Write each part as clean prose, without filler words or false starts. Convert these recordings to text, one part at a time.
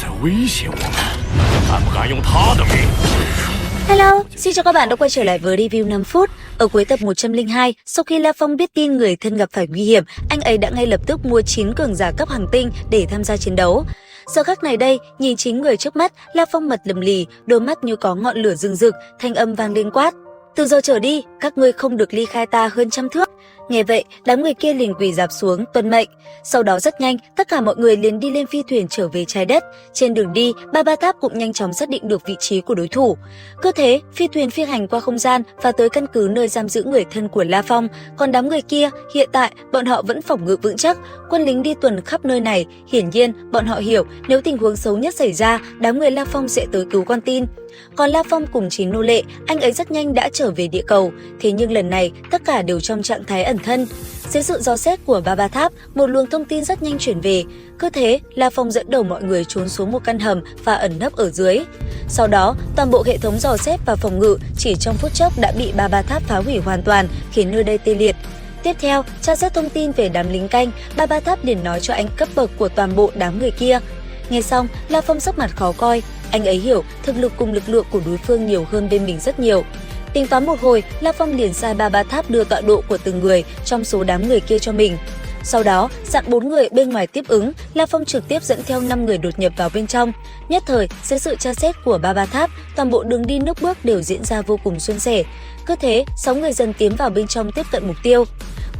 在威胁我们，敢不敢用他的命？ Hello, xin chào các bạn đã quay trở lại với review 5 phút. Ở cuối tập 102, sau khi La Phong biết tin người thân gặp phải nguy hiểm, anh ấy đã ngay lập tức mua 9 cường giả cấp hành tinh để tham gia chiến đấu. Giờ khắc này đây, nhìn 9 người trước mắt, La Phong mặt lầm lì, đôi mắt như có ngọn lửa rừng rực, thanh âm vang lên quát: "Từ giờ trở đi, các ngươi không được ly khai ta hơn trăm thước." Nghe vậy, đám người kia liền quỳ rạp xuống tuân mệnh. Sau đó rất nhanh, tất cả mọi người liền đi lên phi thuyền trở về trái đất. Trên đường đi, Ba Tháp cũng nhanh chóng xác định được vị trí của đối thủ. Cứ thế, phi thuyền phi hành qua không gian và tới căn cứ nơi giam giữ người thân của La Phong. Còn đám người kia, hiện tại bọn họ vẫn phòng ngự vững chắc, quân lính đi tuần khắp nơi này. Hiển nhiên, bọn họ hiểu nếu tình huống xấu nhất xảy ra, đám người La Phong sẽ tới cứu con tin. Còn La Phong cùng 9 nô lệ, anh ấy rất nhanh đã trở về địa cầu. Thế nhưng lần này, tất cả đều trong trạng thái ẩn thân. Dưới sự dò xét của Ba Tháp, một luồng thông tin rất nhanh chuyển về. Cứ thế, La Phong dẫn đầu mọi người trốn xuống một căn hầm và ẩn nấp ở dưới. Sau đó, toàn bộ hệ thống dò xét và phòng ngự chỉ trong phút chốc đã bị Ba Tháp phá hủy hoàn toàn, khiến nơi đây tê liệt. Tiếp theo, tra xét thông tin về đám lính canh, Ba Tháp liền nói cho anh cấp bậc của toàn bộ đám người kia. Nghe xong, La Phong sắc mặt khó coi. Anh ấy hiểu thực lực cùng lực lượng của đối phương nhiều hơn bên mình rất nhiều. Tính toán một hồi, La Phong liền sai Ba Tháp đưa tọa độ của từng người trong số đám người kia cho mình. Sau đó, dặn 4 người bên ngoài tiếp ứng, La Phong trực tiếp dẫn theo 5 người đột nhập vào bên trong. Nhất thời, dưới sự tra xét của Ba Tháp, toàn bộ đường đi nước bước đều diễn ra vô cùng suôn sẻ. Cứ thế, 6 người dần tiến vào bên trong tiếp cận mục tiêu.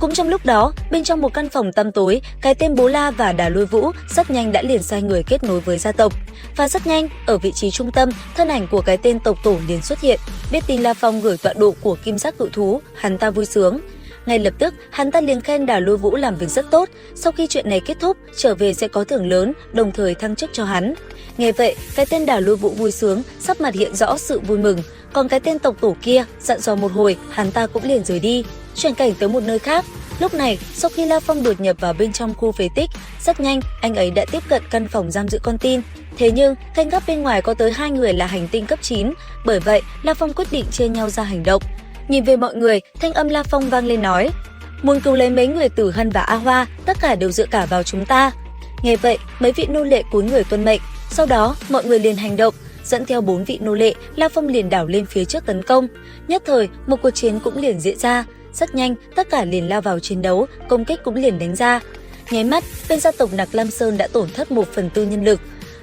Cũng trong lúc đó, bên trong một căn phòng tăm tối, cái tên Bố La và Đà Lôi Vũ rất nhanh đã liền sai người kết nối với gia tộc. Và rất nhanh, ở vị trí trung tâm, thân ảnh của cái tên tộc tổ liền xuất hiện. Biết tin La Phong gửi tọa độ của kim sắc cự thú, hắn ta vui sướng. Ngay lập tức, hắn ta liền khen Đà Lôi Vũ làm việc rất tốt. Sau khi chuyện này kết thúc, trở về sẽ có thưởng lớn, đồng thời thăng chức cho hắn. Nghe vậy, cái tên Đà Lôi Vũ vui sướng, sắc mặt hiện rõ sự vui mừng. Còn cái tên tộc tổ kia, dặn dò một hồi, hắn ta cũng liền rời đi. Chuyển cảnh tới một nơi khác. Lúc này, sau khi La Phong đột nhập vào bên trong khu phế tích, rất nhanh anh ấy đã tiếp cận căn phòng giam giữ con tin. Thế nhưng, canh gác bên ngoài có tới 2 người là hành tinh cấp 9, bởi vậy La Phong quyết định chia nhau ra hành động. Nhìn về mọi người, thanh âm La Phong vang lên nói: "Muốn cứu lấy mấy người Tử Hân và A Hoa, tất cả đều dựa cả vào chúng ta." Nghe vậy, mấy vị nô lệ cúi người tuân mệnh. Sau đó, mọi người liền hành động. Dẫn theo 4 vị nô lệ, La Phong liền đảo lên phía trước tấn công. Nhất thời, một cuộc chiến cũng liền diễn ra. Rất nhanh, tất cả liền lao vào chiến đấu, công kích cũng liền đánh ra. Nháy mắt, bên gia tộc Nặc Lam Sơn đã tổn thất 1/4 nhân lực.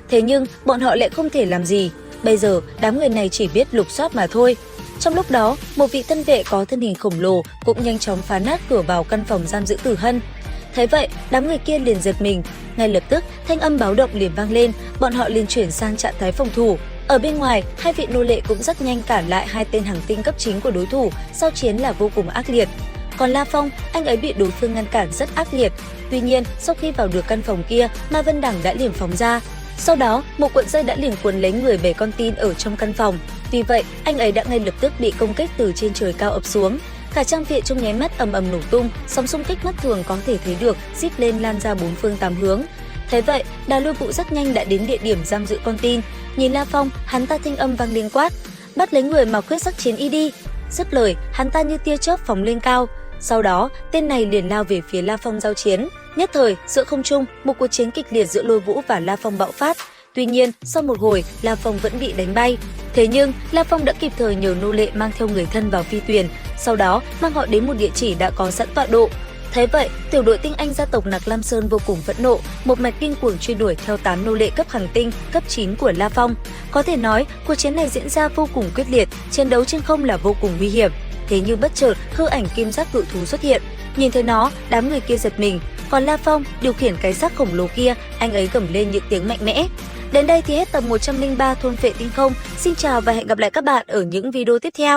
Thế nhưng, bọn họ lại không thể làm gì. Bây giờ, đám người này chỉ biết lục soát mà thôi. Trong lúc đó, một vị thân vệ có thân hình khổng lồ cũng nhanh chóng phá nát cửa vào căn phòng giam giữ Tử Hân. Thế vậy, đám người kia liền giật mình. Ngay lập tức, thanh âm báo động liền vang lên, bọn họ liền chuyển sang trạng thái phòng thủ. Ở bên ngoài, hai vị nô lệ cũng rất nhanh cản lại hai tên hành tinh cấp 9 của đối thủ, giao chiến là vô cùng ác liệt. Còn La Phong, anh ấy bị đối phương ngăn cản rất ác liệt. Tuy nhiên, sau khi vào được căn phòng kia, Ma Vân Đằng đã liền phóng ra. Sau đó, một cuộn dây đã liền cuốn lấy người bề con tin ở trong căn phòng. Tuy vậy, anh ấy đã ngay lập tức bị công kích từ trên trời cao ập xuống. Cả trang viện trong nháy mắt ầm ầm nổ tung, sóng xung kích mắt thường có thể thấy được rít lên lan ra 4 phương 8 hướng. Thế vậy, Đà Lôi Vũ rất nhanh đã đến địa điểm giam giữ con tin. Nhìn La Phong, hắn ta thanh âm vang lên quát: "Bắt lấy người mà quyết sắc chiến y đi." Dứt lời, hắn ta như tia chớp phóng lên cao. Sau đó, tên này liền lao về phía La Phong giao chiến. Nhất thời, giữa không trung, một cuộc chiến kịch liệt giữa Lôi Vũ và La Phong bạo phát. Tuy nhiên, sau một hồi, La Phong vẫn bị đánh bay. Thế nhưng, La Phong đã kịp thời nhờ nô lệ mang theo người thân vào phi thuyền, sau đó mang họ đến một địa chỉ đã có sẵn tọa độ. Thế vậy, tiểu đội tinh anh gia tộc Nặc Lam Sơn vô cùng phẫn nộ, một mạch điên cuồng truy đuổi theo 8 nô lệ cấp hành tinh, cấp 9 của La Phong. Có thể nói, cuộc chiến này diễn ra vô cùng quyết liệt, chiến đấu trên không là vô cùng nguy hiểm. Thế nhưng bất chợt, hư ảnh kim sắc cự thú xuất hiện. Nhìn thấy nó, đám người kia giật mình. Còn La Phong điều khiển cái xác khổng lồ kia, anh ấy gầm lên những tiếng mạnh mẽ. Đến đây thì hết tập 103 thôn phệ tinh không. Xin chào và hẹn gặp lại các bạn ở những video tiếp theo.